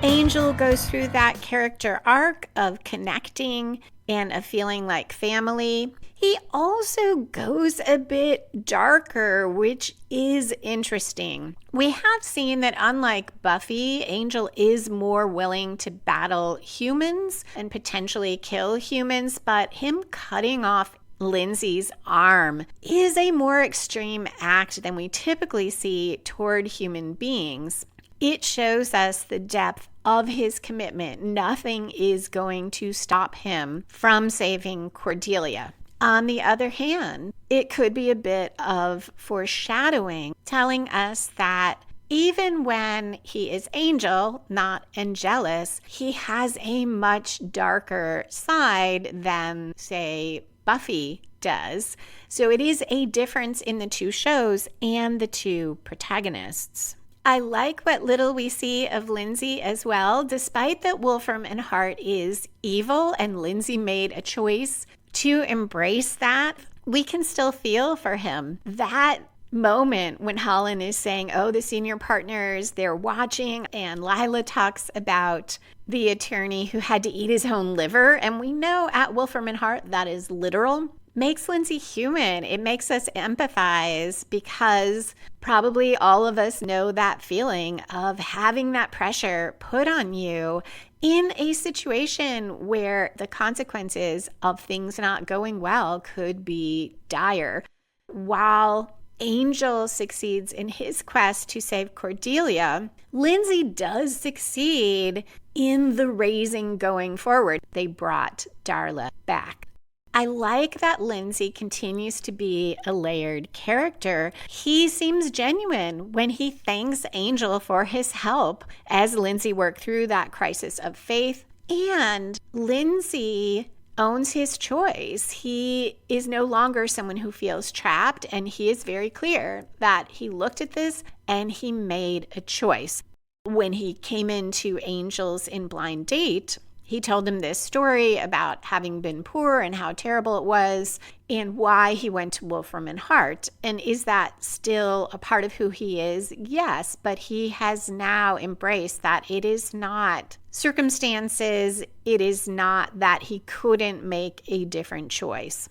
Angel goes through that character arc of connecting and of feeling like family. He also goes a bit darker, which is interesting. We have seen that unlike Buffy, Angel is more willing to battle humans and potentially kill humans, but him cutting off Lindsay's arm is a more extreme act than we typically see toward human beings. It shows us the depth of his commitment. Nothing is going to stop him from saving Cordelia. On the other hand, it could be a bit of foreshadowing, telling us that even when he is Angel, not Angelus, he has a much darker side than, say, Buffy does. So it is a difference in the two shows and the two protagonists. I like what little we see of Lindsay as well. Despite that Wolfram Hart is evil and Lindsay made a choice to embrace that, we can still feel for him. That moment when Holland is saying, oh, the senior partners, they're watching, and Lila talks about the attorney who had to eat his own liver, and we know at Wolfram Hart that is literal, makes Lindsay human. It makes us empathize because probably all of us know that feeling of having that pressure put on you in a situation where the consequences of things not going well could be dire. While Angel succeeds in his quest to save Cordelia, Lindsay does succeed in the raising going forward. They brought Darla back. I like that Lindsay continues to be a layered character. He seems genuine when he thanks Angel for his help as Lindsay worked through that crisis of faith. And Lindsay owns his choice. He is no longer someone who feels trapped, and he is very clear that he looked at this and he made a choice. When he came into Angel's in blind date, he told him this story about having been poor and how terrible it was and why he went to Wolfram Hart. And is that still a part of who he is? Yes, but he has now embraced that it is not circumstances. It is not that he couldn't make a different choice.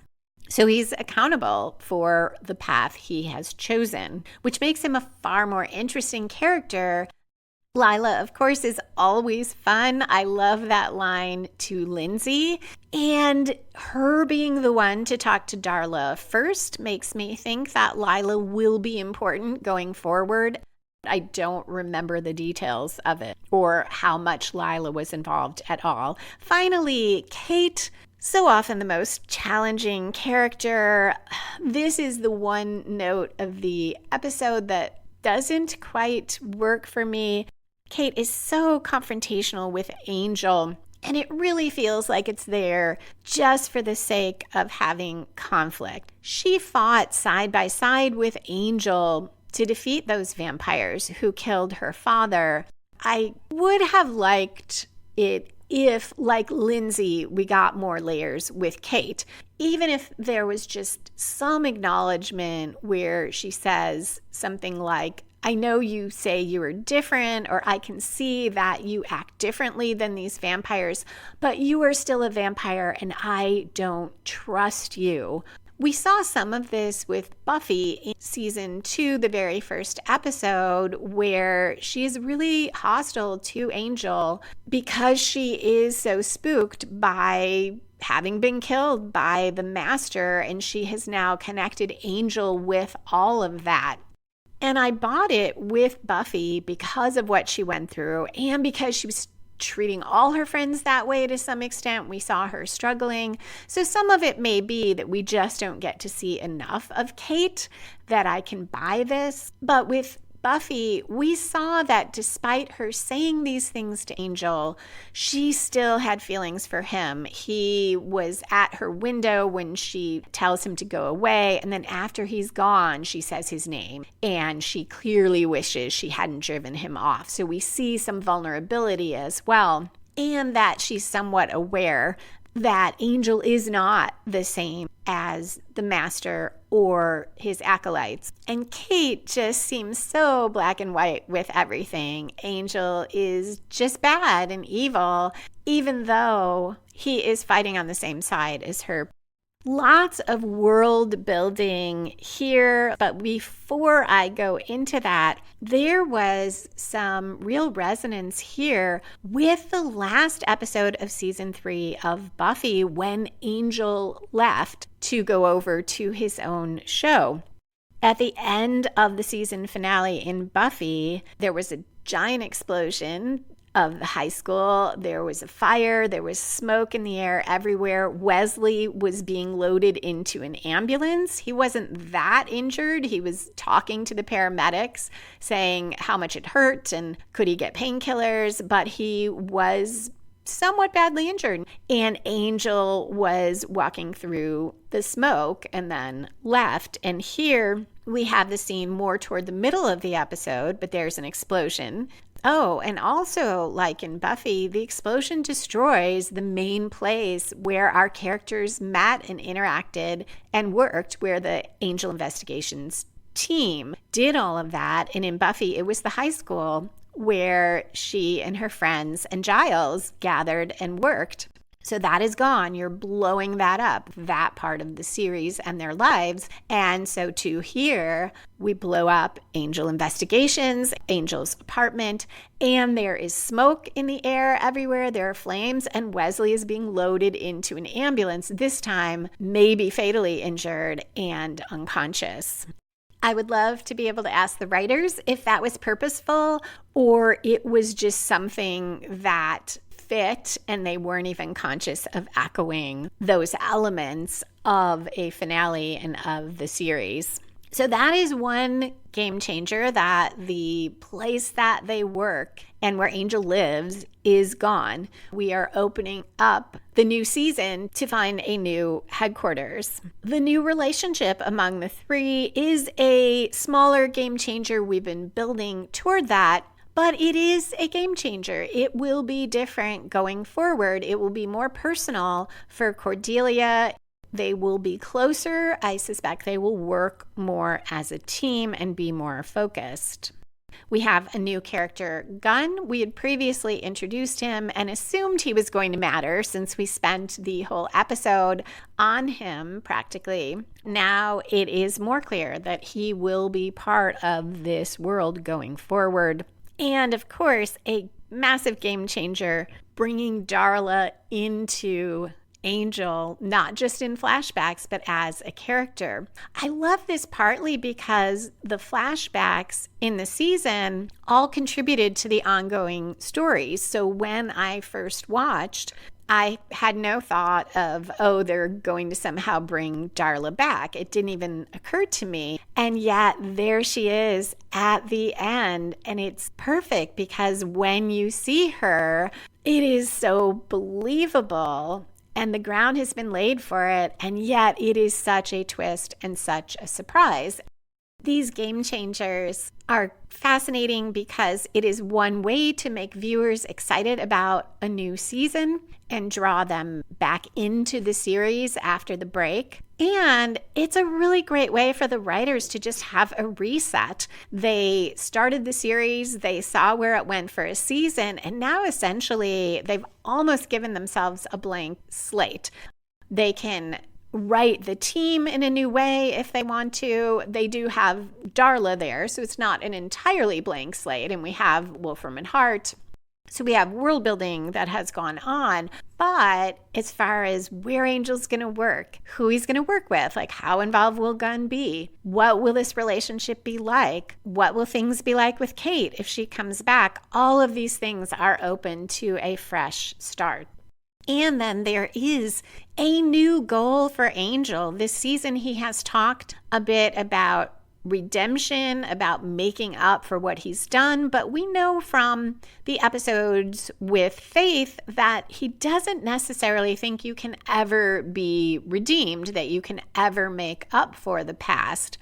So he's accountable for the path he has chosen, which makes him a far more interesting character. Lila, of course, is always fun. I love that line to Lindsay. And her being the one to talk to Darla first makes me think that Lila will be important going forward. I don't remember the details of it or how much Lila was involved at all. Finally, Kate, so often the most challenging character. This is the one note of the episode that doesn't quite work for me. Kate is so confrontational with Angel, and it really feels like it's there just for the sake of having conflict. She fought side by side with Angel to defeat those vampires who killed her father. I would have liked it if, like Lindsay, we got more layers with Kate. Even if there was just some acknowledgement where she says something like, I know you say you are different, or I can see that you act differently than these vampires, but you are still a vampire and I don't trust you. We saw some of this with Buffy in season 2, the very first episode, where she is really hostile to Angel because she is so spooked by having been killed by the master, and she has now connected Angel with all of that. And I bought it with Buffy because of what she went through and because she was treating all her friends that way to some extent. We saw her struggling. So some of it may be that we just don't get to see enough of Kate that I can buy this. But with Buffy, we saw that despite her saying these things to Angel, she still had feelings for him. He was at her window when she tells him to go away, and then after he's gone, she says his name, and she clearly wishes she hadn't driven him off. So we see some vulnerability as well, and that she's somewhat aware that Angel is not the same as the Master or his acolytes. And Kate just seems so black and white with everything. Angel is just bad and evil, even though he is fighting on the same side as her. Lots of world building here, but before I go into that, there was some real resonance here with the last episode of season 3 of Buffy when Angel left to go over to his own show. At the end of the season finale in Buffy, there was a giant explosion of the high school. There was a fire. There was smoke in the air everywhere. Wesley was being loaded into an ambulance. He wasn't that injured. He was talking to the paramedics, saying how much it hurt and could he get painkillers, but he was somewhat badly injured. And Angel was walking through the smoke and then left. And here we have the scene more toward the middle of the episode, but there's an explosion. Oh, and also, like in Buffy, the explosion destroys the main place where our characters met and interacted and worked, where the Angel Investigations team did all of that. And in Buffy, it was the high school where she and her friends and Giles gathered and worked. So that is gone. You're blowing that up, that part of the series and their lives. And so to here, we blow up Angel Investigations, Angel's apartment, and there is smoke in the air everywhere. There are flames, and Wesley is being loaded into an ambulance, this time maybe fatally injured and unconscious. I would love to be able to ask the writers if that was purposeful or it was just something that fit and they weren't even conscious of echoing those elements of a finale and of the series. So that is one game changer, that the place that they work and where Angel lives is gone. We are opening up the new season to find a new headquarters. The new relationship among the three is a smaller game changer. We've been building toward that, but it is a game changer. It will be different going forward. It will be more personal for Cordelia. They will be closer. I suspect they will work more as a team and be more focused. We have a new character, Gunn. We had previously introduced him and assumed he was going to matter since we spent the whole episode on him practically. Now it is more clear that he will be part of this world going forward. And of course, a massive game changer, bringing Darla into Angel, not just in flashbacks, but as a character. I love this partly because the flashbacks in the season all contributed to the ongoing stories. So when I first watched, I had no thought of, oh, they're going to somehow bring Darla back. It didn't even occur to me. And yet there she is at the end. And it's perfect because when you see her, it is so believable. And the ground has been laid for it, and yet it is such a twist and such a surprise. These game changers are fascinating because it is one way to make viewers excited about a new season and draw them back into the series after the break. And it's a really great way for the writers to just have a reset. They started the series, they saw where it went for a season, and now essentially they've almost given themselves a blank slate. They can write the team in a new way if they want to. They do have Darla there, so it's not an entirely blank slate, and we have Wolfram Hart. So we have world building that has gone on, but as far as where Angel's going to work, who he's going to work with, like how involved will Gunn be? What will this relationship be like? What will things be like with Kate if she comes back? All of these things are open to a fresh start. And then there is a new goal for Angel. This season he has talked a bit about redemption, about making up for what he's done. But we know from the episodes with Faith that he doesn't necessarily think you can ever be redeemed, that you can ever make up for the past.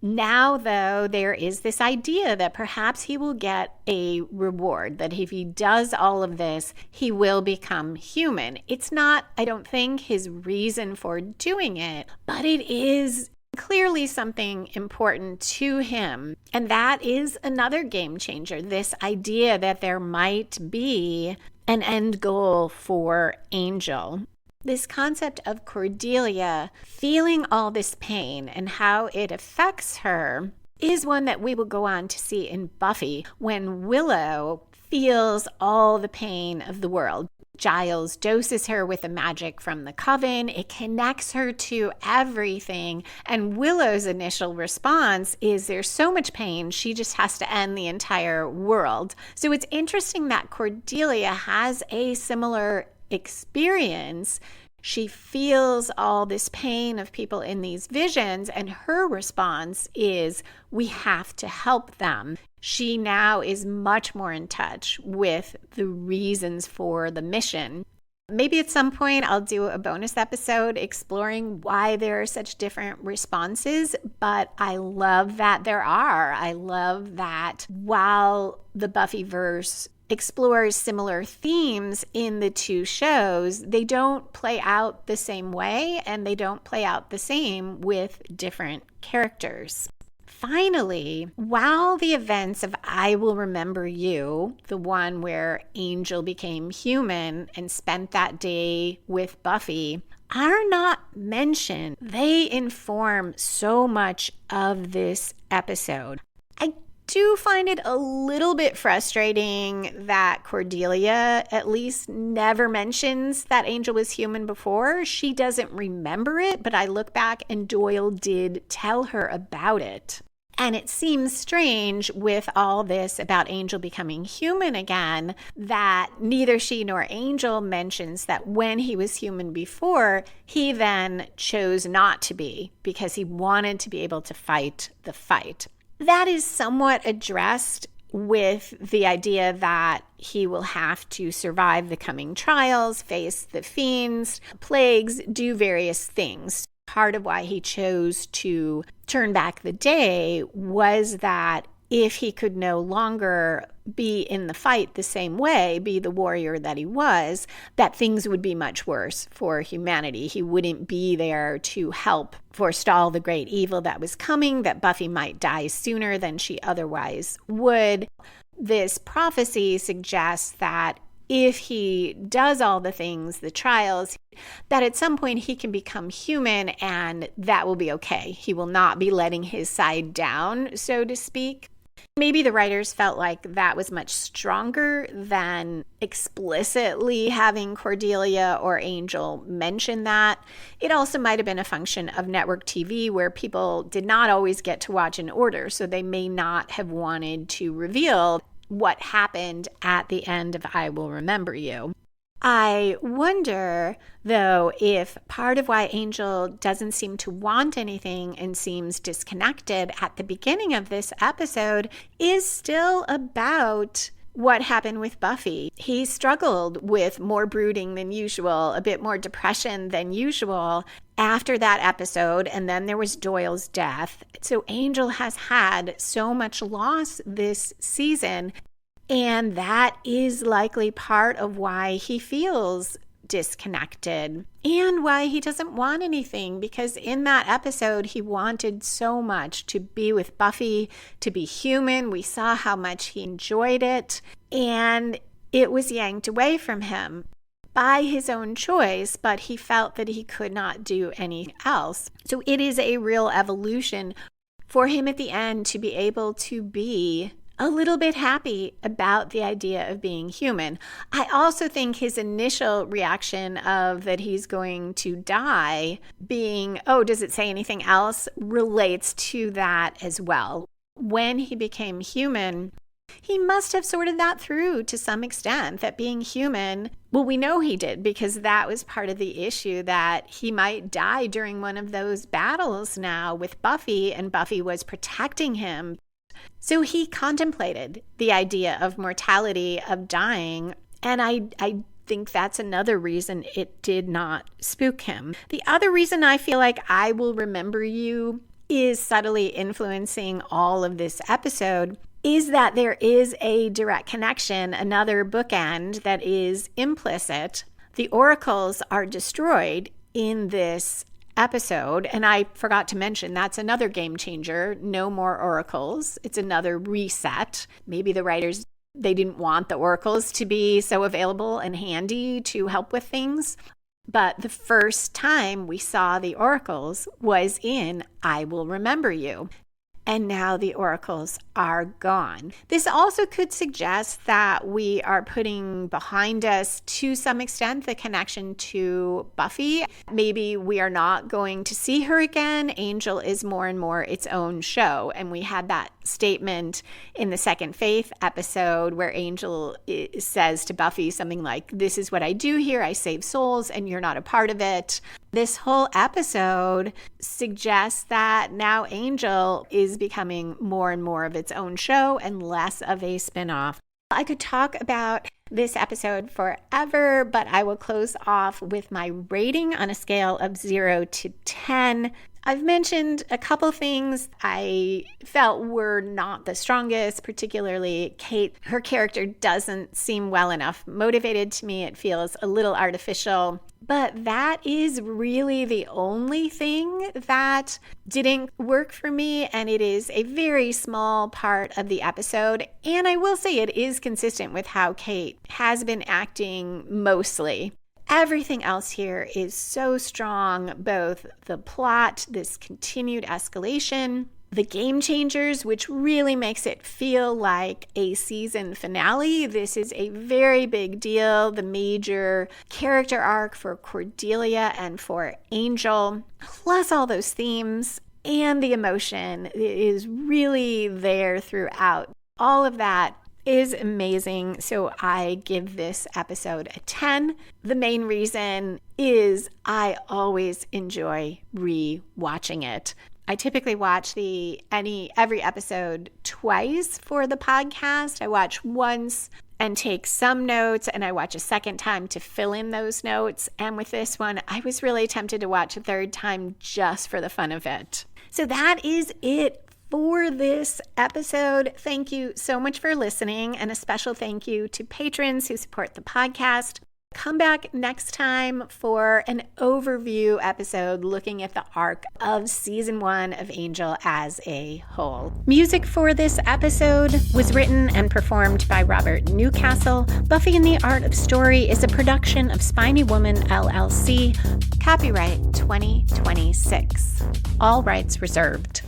Now, though, there is this idea that perhaps he will get a reward, that if he does all of this, he will become human. It's not, I don't think, his reason for doing it, but it is clearly something important to him. And that is another game changer, this idea that there might be an end goal for Angel. This concept of Cordelia feeling all this pain and how it affects her is one that we will go on to see in Buffy when Willow feels all the pain of the world. Giles doses her with the magic from the coven. It connects her to everything. And Willow's initial response is there's so much pain, she just has to end the entire world. So it's interesting that Cordelia has a similar experience. She feels all this pain of people in these visions, and her response is, we have to help them. She now is much more in touch with the reasons for the mission. Maybe at some point I'll do a bonus episode exploring why there are such different responses, but I love that there are. I love that while the Buffyverse explores similar themes in the two shows, they don't play out the same way, and they don't play out the same with different characters. Finally, while the events of I Will Remember You, the one where Angel became human and spent that day with Buffy, are not mentioned, they inform so much of this episode. I do find it a little bit frustrating that Cordelia at least never mentions that Angel was human before. She doesn't remember it, but I look back and Doyle did tell her about it. And it seems strange with all this about Angel becoming human again that neither she nor Angel mentions that when he was human before, he then chose not to be because he wanted to be able to fight the fight. That is somewhat addressed with the idea that he will have to survive the coming trials, face the fiends, plagues, do various things. Part of why he chose to turn back the day was that if he could no longer be in the fight the same way, be the warrior that he was, that things would be much worse for humanity. He wouldn't be there to help forestall the great evil that was coming, that Buffy might die sooner than she otherwise would. This prophecy suggests that if he does all the things, the trials, that at some point he can become human and that will be okay. He will not be letting his side down, so to speak. Maybe the writers felt like that was much stronger than explicitly having Cordelia or Angel mention that. It also might have been a function of network TV where people did not always get to watch in order, so they may not have wanted to reveal what happened at the end of I Will Remember You. I wonder, though, if part of why Angel doesn't seem to want anything and seems disconnected at the beginning of this episode is still about what happened with Buffy. He struggled with more brooding than usual, a bit more depression than usual after that episode, and then there was Doyle's death. So Angel has had so much loss this season, and that is likely part of why he feels disconnected and why he doesn't want anything, because in that episode he wanted so much to be with Buffy, to be human. We saw how much he enjoyed it, and it was yanked away from him by his own choice, but he felt that he could not do anything else. So it is a real evolution for him at the end to be able to be a little bit happy about the idea of being human. I also think his initial reaction of that he's going to die being, oh, does it say anything else, relates to that as well. When he became human, He must have sorted that through to some extent, that being human, well, we know he did because that was part of the issue, that he might die during one of those battles now with Buffy, and Buffy was protecting him. So he contemplated the idea of mortality, of dying, and I think that's another reason it did not spook him. The other reason I feel like I Will Remember You is subtly influencing all of this episode is that there is a direct connection, another bookend that is implicit. The oracles are destroyed in this episode, and I forgot to mention that's another game changer. No more oracles. It's another reset. Maybe the writers, they didn't want the oracles to be so available and handy to help with things. But the first time we saw the oracles was in I Will Remember You. And now the oracles are gone. This also could suggest that we are putting behind us, to some extent, the connection to Buffy. Maybe we are not going to see her again. Angel is more and more its own show. And we had that statement in the Second Faith episode where Angel says to Buffy something like, "This is what I do here. I save souls and you're not a part of it." This whole episode suggests that now Angel is becoming more and more of its own show and less of a spin-off. I could talk about this episode forever, but I will close off with my rating on a scale of 0 to 10. I've mentioned a couple things I felt were not the strongest, particularly Kate. Her character doesn't seem well enough motivated to me. It feels a little artificial. But that is really the only thing that didn't work for me, and it is a very small part of the episode. And I will say it is consistent with how Kate has been acting mostly. Everything else here is so strong, both the plot, this continued escalation, the game changers, which really makes it feel like a season finale. This is a very big deal, the major character arc for Cordelia and for Angel, plus all those themes and the emotion is really there throughout. All of that is amazing. So I give this episode a 10. The main reason is I always enjoy re-watching it. I typically watch every episode twice for the podcast. I watch once and take some notes, and I watch a second time to fill in those notes. And with this one, I was really tempted to watch a third time just for the fun of it. So that is it for this episode. Thank you so much for listening, and a special thank you to patrons who support the podcast. Come back next time for an overview episode looking at the arc of season 1 of Angel as a whole. Music for this episode was written and performed by Robert Newcastle. Buffy and the Art of Story is a production of Spiny Woman LLC. Copyright 2026. All rights reserved.